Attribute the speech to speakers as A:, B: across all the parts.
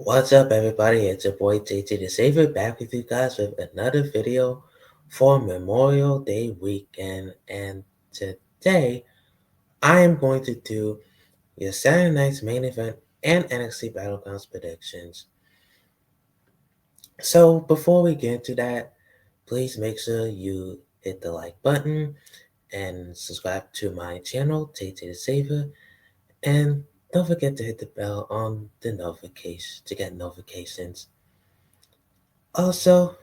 A: What's up, everybody? It's your boy Tay Tay the Savior back with you guys with another video for Memorial Day weekend. And today, I am going to do your Saturday night's main event and NXT Battlegrounds predictions. So, before we get into that, please make sure you hit the like button and subscribe to my channel, Tay Tay the Savior. And don't forget to hit the bell on the notification to get notifications. Also,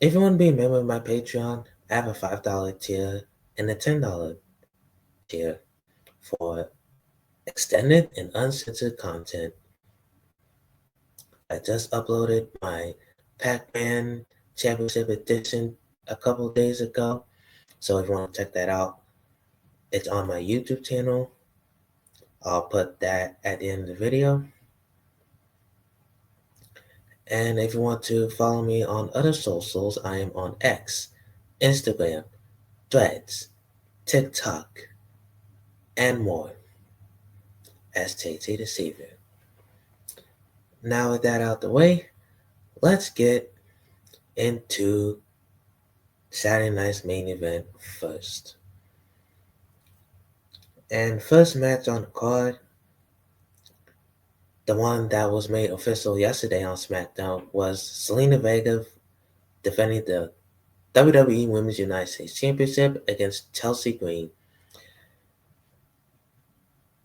A: if you want to be a member of my Patreon, I have a $5 tier and a $10 tier for extended and uncensored content. I just uploaded my Pac-Man Championship Edition a couple days ago, so if you want to check that out, it's on my YouTube channel. I'll put that at the end of the video. And if you want to follow me on other socials, I am on X, Instagram, Threads, TikTok, and more as Tay Tay the Savior. Now with that out the way, let's get into Saturday night's main event first. And first match on the card, the one that was made official yesterday on SmackDown, was Zelina Vega defending the WWE Women's United States Championship against Chelsea Green.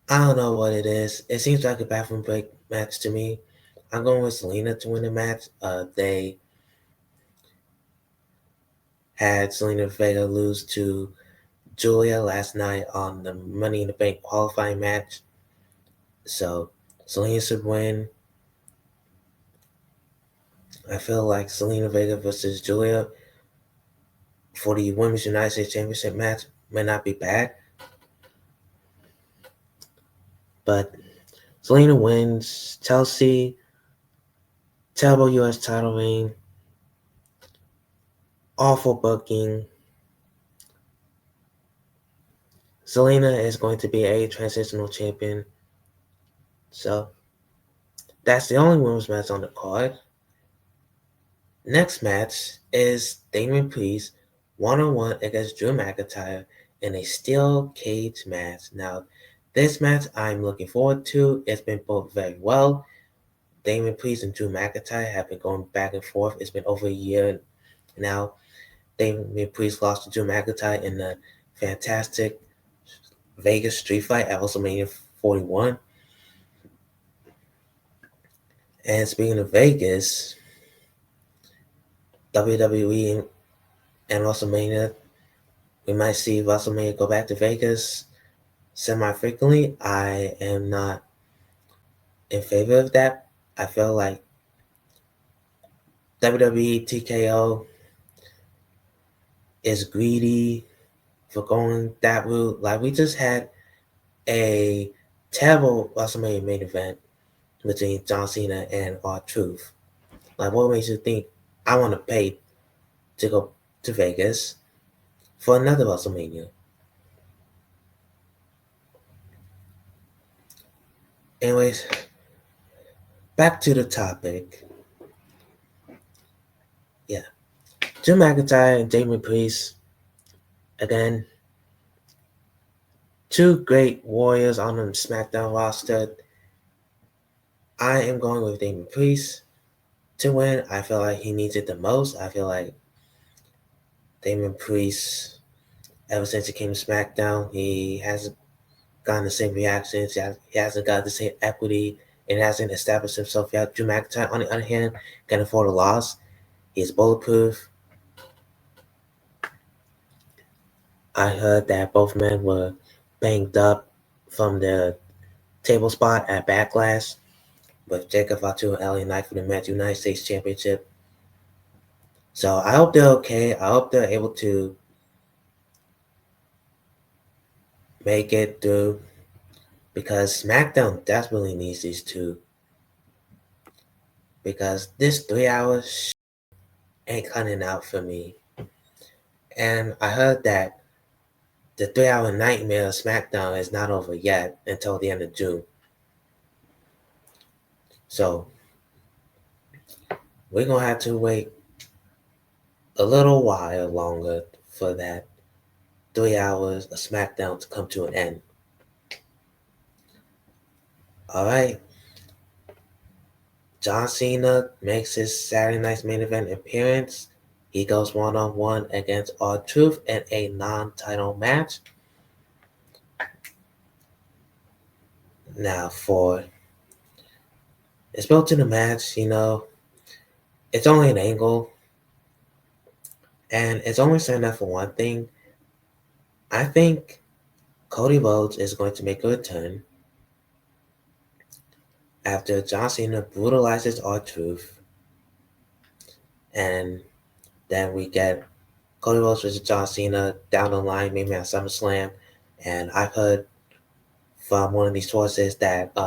A: I don't know what it is. It seems like a bathroom break match to me. I'm going with Zelina to win the match. They had Zelina Vega lose to Julia last night on the Money in the Bank qualifying match. So Zelina should win. I feel like Zelina Vega versus Julia for the Women's United States Championship match may not be bad. But Zelina wins. Chelsea, terrible US title reign. Awful booking. Zelina is going to be a transitional champion. So that's the only women's match on the card. Next match is Damian Priest one-on-one against Drew McIntyre in a steel cage match. Now, this match I'm looking forward to. It's been booked very well. Damian Priest and Drew McIntyre have been going back and forth. It's been over a year now. Damian Priest lost to Drew McIntyre in the fantastic Vegas street fight at WrestleMania 41. And speaking of Vegas, WWE and WrestleMania, we might see WrestleMania go back to Vegas semi-frequently. I am not in favor of that. I feel like WWE TKO is greedy for going that route. Like, we just had a terrible WrestleMania main event between John Cena and R-Truth. Like, what makes you think I want to pay to go to Vegas for another WrestleMania? Anyways, back to the topic. Yeah. Drew McIntyre and Damian Priest, again, two great warriors on the SmackDown roster. I am going with Damian Priest to win. I feel like he needs it the most. I feel like Damian Priest, ever since he came to SmackDown, he hasn't gotten the same reactions. He hasn't got the same equity and hasn't established himself yet. Drew McIntyre, on the other hand, can afford a loss. He's bulletproof. I heard that both men were banged up from the table spot at Backlash with Jacob Fatu and LA Knight for the Men's United States Championship. So I hope they're okay. I hope they're able to make it through, because SmackDown desperately needs these two. Because this 3 hours ain't cutting out for me. And I heard that the 3 hour nightmare of SmackDown is not over yet until the end of June. So we're gonna have to wait a little while longer for that 3 hours of SmackDown to come to an end. Alright. John Cena makes his Saturday night's main event appearance. He goes one-on-one against R-Truth in a non-title match. Now it's built in the match, it's only an angle. And it's only saying that for one thing. I think Cody Rhodes is going to make a return after John Cena brutalizes R-Truth. And then we get Cody Rhodes versus John Cena down the line, maybe at SummerSlam. And I've heard from one of these sources that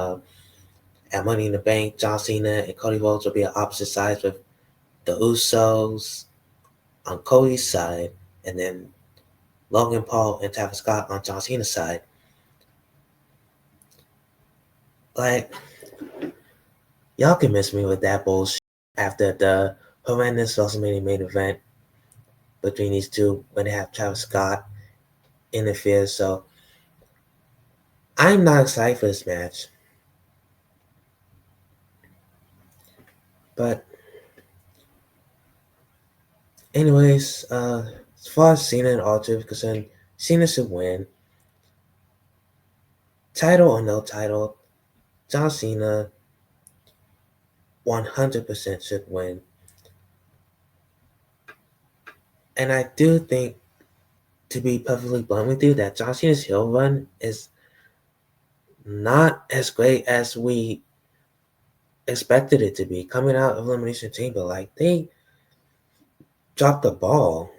A: at Money in the Bank, John Cena and Cody Rhodes will be on opposite sides with the Usos on Cody's side, and then Logan Paul and Travis Scott on John Cena's side. Like, y'all can miss me with that bullshit after the horrendous WrestleMania main event between these two when they have Travis Scott interfere. So I'm not excited for this match. But anyways, as far as Cena and R-Truth is concerned, Cena should win. Title or no title, John Cena 100% should win. And I do think, to be perfectly blunt with you, that John Cena's heel run is not as great as we expected it to be coming out of Elimination Chamber. Like, they dropped the ball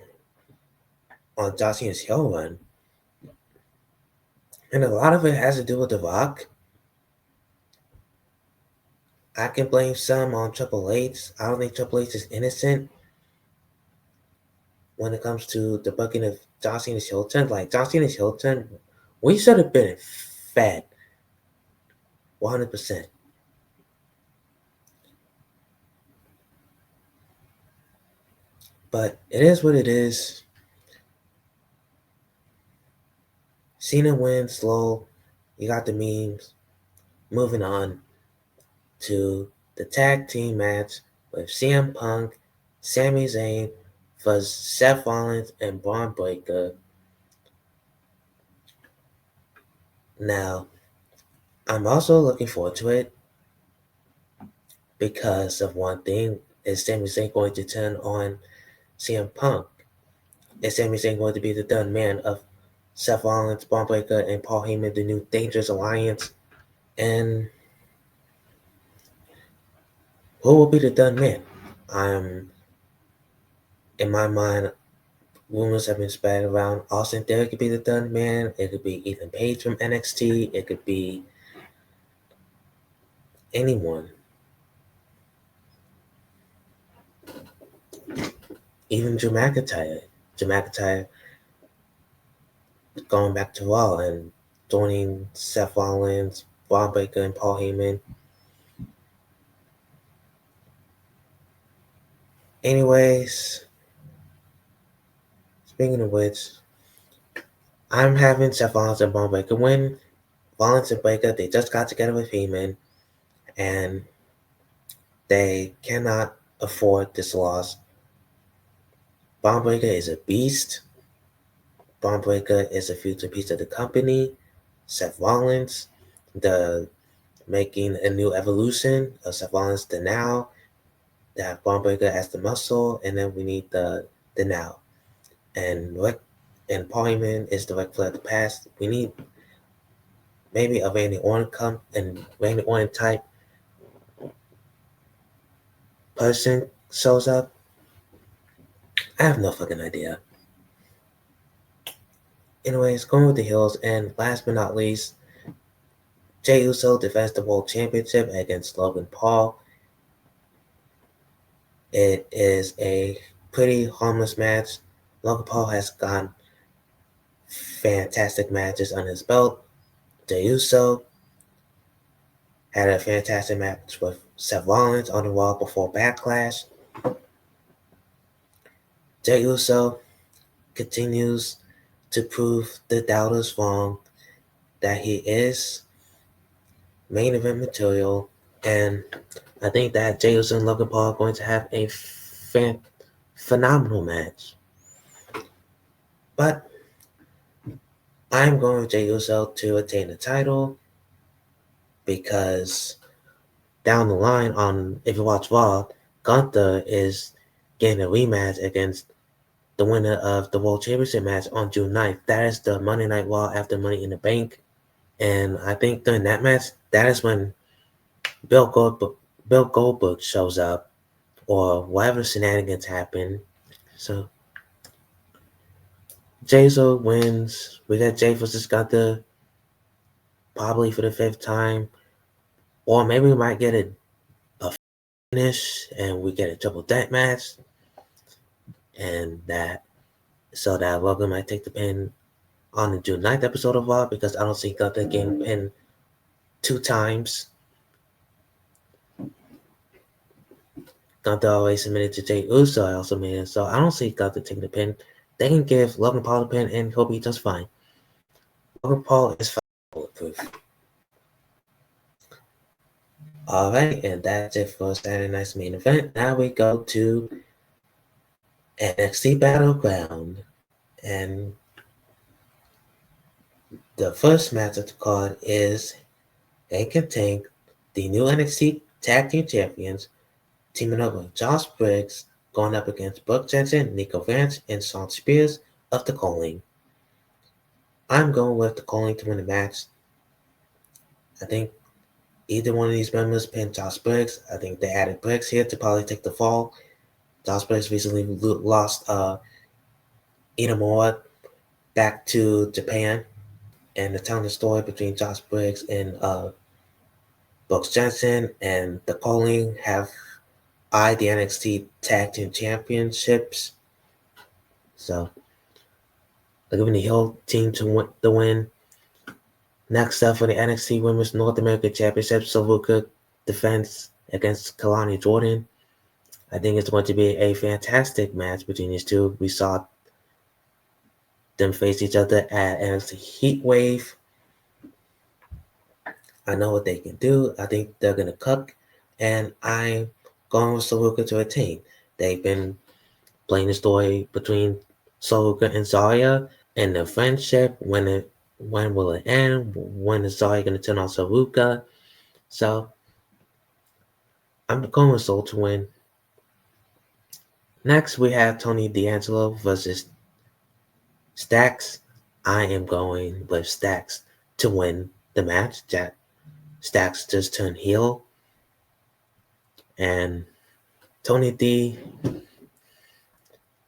A: on John Cena's heel run. And a lot of it has to do with The Rock. I can blame some on Triple H. I don't think Triple H is innocent when it comes to the booking of John Cena's heel turn. Like, John Cena's heel turn, we should have been fed 100%. But it is what it is. Cena wins slow. You got the memes. Moving on to the tag team match with CM Punk, Sami Zayn versus Seth Rollins and Braun Breaker. Now, I'm also looking forward to it because of one thing. Is Sami Zayn going to turn on CM Punk? Is Sami Zayn going to be the third man of Seth Rollins, Braun Breaker, and Paul Heyman, the new Dangerous Alliance? And who will be the third man? In my mind, rumors have been spread around. Austin Theory could be the third man. It could be Ethan Page from NXT. It could be anyone. Even Drew McIntyre. Drew McIntyre going back to Raw and joining Seth Rollins, Braun Breaker, and Paul Heyman. Anyways, speaking of which, I'm having Seth Rollins and Braun Breaker win. Rollins and Breaker, they just got together with Heyman, and they cannot afford this loss. Braun Breaker is a beast. Braun Breaker is a future piece of the company. Seth Rollins, the making a new evolution of Seth Rollins to now. They have Braun Breaker as the muscle, and then we need the now. And Paul Heyman is the Ric Flair of the past. We need maybe a Randy Orton type person shows up. I have no fucking idea. Anyways, going with the heels, and last but not least, Jey Uso defends the World Championship against Logan Paul. It is a pretty harmless match. Logan Paul has gotten fantastic matches on his belt. Jey Uso had a fantastic match with Seth Rollins on the Raw before Backlash. Jey Uso continues to prove the doubters wrong that he is main event material, and I think that Jey Uso and Logan Paul are going to have a phenomenal match. But I'm going with Jey Uso to attain the title because down the line if you watch Raw, Gunther is getting a rematch against the winner of the World Championship match on June 9th. That is the Monday Night Raw after Money in the Bank. And I think during that match, that is when Bill Goldberg shows up or whatever shenanigans happen. So Jey Uso wins. We got Jey versus Gunther probably for the 5th time. Or maybe we might get a finish and we get a triple threat match. And so that Logan might take the pin on the June 9th episode of Raw because I don't see Gunther getting pinned 2 times. Gunther always submitted to Jey Uso. I also made it. So I don't see Gunther taking the pin. They can give Logan Paul the pin and he'll be just fine. Logan Paul is bulletproof. Alright, and that's it for Saturday night's main event. Now we go to NXT Battleground. And the first match of the card is and contain the new NXT Tag Team Champions teaming up with Josh Briggs going up against Brooke Jensen, Nico Vance, and Shawn Spears of the Calling. I'm going with the Calling to win the match. I think either one of these members pinned Josh Briggs. I think they added Briggs here to probably take the fall. Josh Briggs recently lost Inamura back to Japan. And the telling the story between Josh Briggs and Brooke Jensen and the Calling have eyed the NXT Tag Team Championships. So they're giving the heel team to the win. Next up for the NXT Women's North American Championship, Savuka defense against Kalani Jordan. I think it's going to be a fantastic match between these two. We saw them face each other at NXT Heatwave. I know what they can do. I think they're going to cook, and I'm going with Savuka to retain. They've been playing the story between Savuka and Zarya and their friendship. When will it end? When is Zarya going to turn on Savuka? So I'm going with Soul to win. Next, we have Tony D'Angelo versus Stacks. I am going with Stacks to win the match. Stacks just turned heel. And Tony D,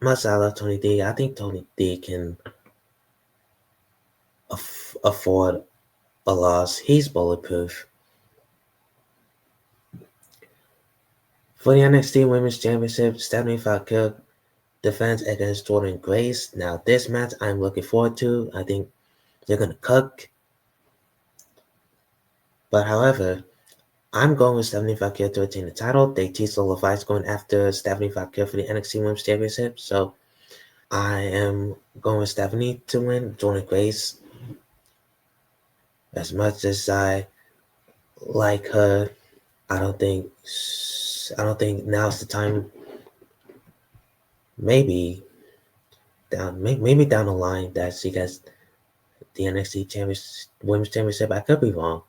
A: much I love Tony D, I think Tony D can afford a loss. He's bulletproof. For the NXT Women's Championship, Stephanie Foucault defense against Jordan Grace. Now, this match I'm looking forward to. I think they're going to cook. But however, I'm going with Stephanie Foucault to retain the title. They teased all of Vice going after Stephanie Foucault for the NXT Women's Championship. So I am going with Stephanie to win. Jordan Grace, as much as I like her, I don't think now's the time. Maybe down the line that she gets the NXT Women's Championship. I could be wrong.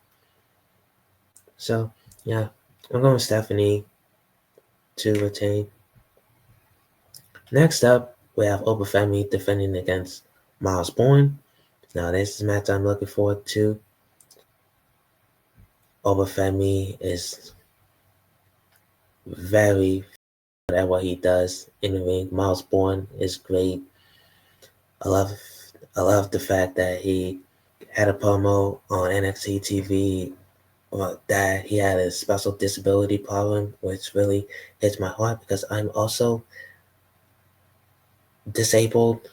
A: So yeah, I'm going with Stephanie to retain. Next up, we have Obafemi defending against Miles Bourne. Now this is a match I'm looking forward to. Obafemi is very good at what he does in the ring. Miles Bourne is great. I love the fact that he had a promo on NXT TV that he had a special disability problem, which really hits my heart because I'm also disabled.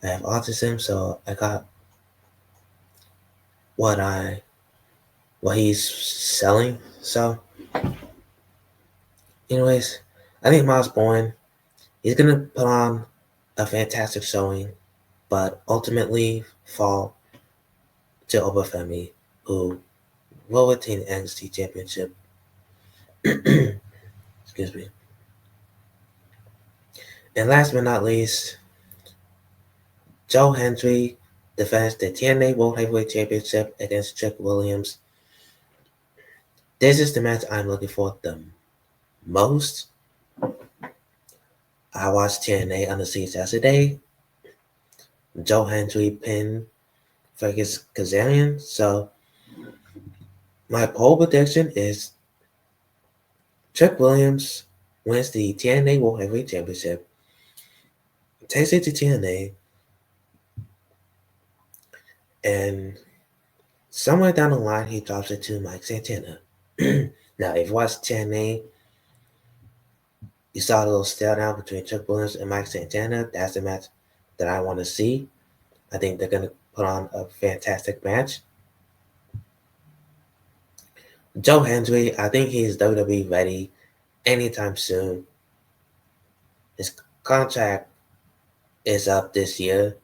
A: I have autism, so I got what I what he's selling. So, anyways, I think Miles Bourne, he's gonna put on a fantastic showing, but ultimately fall to Obafemi, who will retain the NXT Championship. Excuse me. And last but not least, Joe Hendry defends the TNA World Heavyweight Championship against Trick Williams. This is the match I'm looking for the most. I watched TNA on the Seas yesterday. Joe Hendry pinned Fergus Kazarian. So my poll prediction is Trick Williams wins the TNA World Heavyweight Championship, takes it to TNA, and somewhere down the line he drops it to Mike Santana. Now, if you watch TNA, you saw a little stare down between Trick Williams and Mike Santana. That's the match that I want to see. I think they're going to put on a fantastic match. Joe Hendry, I think he's WWE ready anytime soon. His contract is up this year.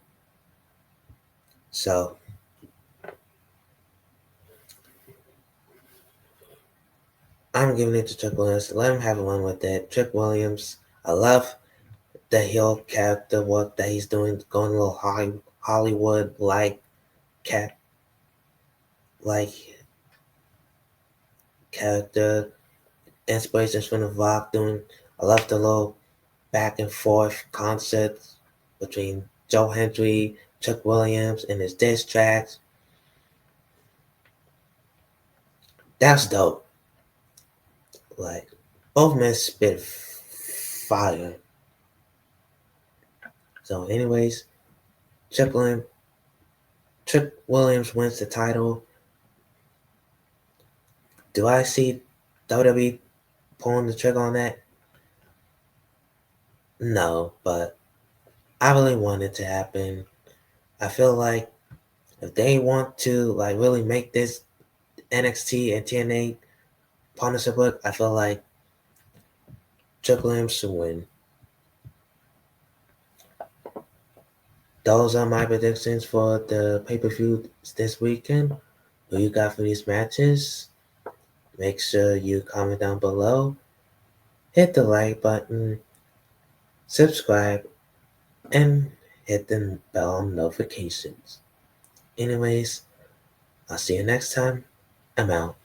A: So I'm giving it to Trick Williams. Let him have a run with it. Trick Williams, I love the heel character work that he's doing, going a little Hollywood like cat like character. Inspirations from The Rock doing. I love the little back and forth concepts between Joe Hendry, Chuck Williams, and his diss tracks. That's dope. Like, both men spit fire. So, anyways, Chuck Williams wins the title. Do I see WWE pulling the trigger on that? No, but I really want it to happen. I feel like if they want to like really make this NXT and TNA partnership work, I feel like Chuck Williams should win. Those are my predictions for the pay-per-view this weekend. Who you got for these matches? Make sure you comment down below. Hit the like button, subscribe, and hit the bell notifications. Anyways, I'll see you next time. I'm out.